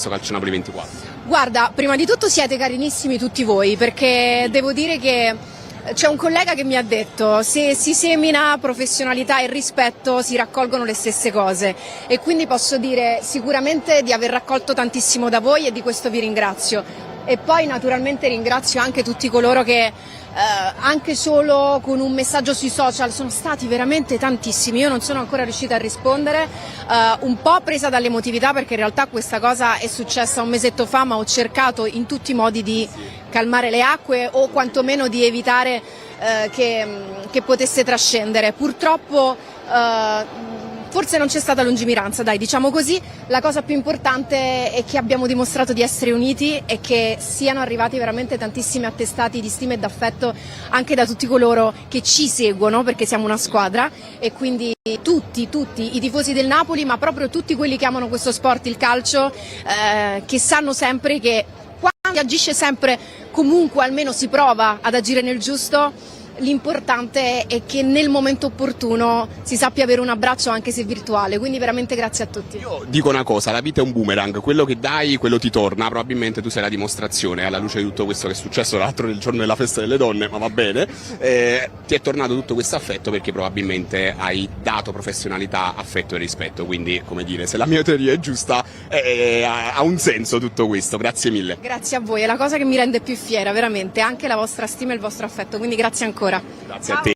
questo Calcio Napoli 24? Guarda, prima di tutto siete carinissimi tutti voi, perché devo dire che c'è un collega che mi ha detto: se si semina professionalità e rispetto si raccolgono le stesse cose, e quindi posso dire sicuramente di aver raccolto tantissimo da voi, e di questo vi ringrazio. E poi naturalmente ringrazio anche tutti coloro che anche solo con un messaggio sui social, sono stati veramente tantissimi. Io non sono ancora riuscita a rispondere, un po' presa dall'emotività, perché in realtà questa cosa è successa un mesetto fa, ma ho cercato in tutti i modi di calmare le acque, o quantomeno di evitare che potesse trascendere. Purtroppo forse non c'è stata lungimiranza, dai, diciamo così. La cosa più importante è che abbiamo dimostrato di essere uniti e che siano arrivati veramente tantissimi attestati di stima e d'affetto anche da tutti coloro che ci seguono, perché siamo una squadra, e quindi tutti i tifosi del Napoli, ma proprio tutti quelli che amano questo sport, il calcio, che sanno sempre che quando si agisce sempre, comunque almeno si prova ad agire nel giusto. L'importante è che nel momento opportuno si sappia avere un abbraccio, anche se virtuale, quindi veramente grazie a tutti. Io dico una cosa, la vita è un boomerang, quello che dai, quello ti torna. Probabilmente tu sei la dimostrazione, alla luce di tutto questo che è successo l'altro nel giorno della festa delle donne, ma va bene, ti è tornato tutto questo affetto perché probabilmente hai dato professionalità, affetto e rispetto, quindi, come dire, se la mia teoria è giusta, ha un senso tutto questo. Grazie mille. Grazie a voi, è la cosa che mi rende più fiera, veramente, anche la vostra stima e il vostro affetto, quindi grazie ancora. Grazie a te.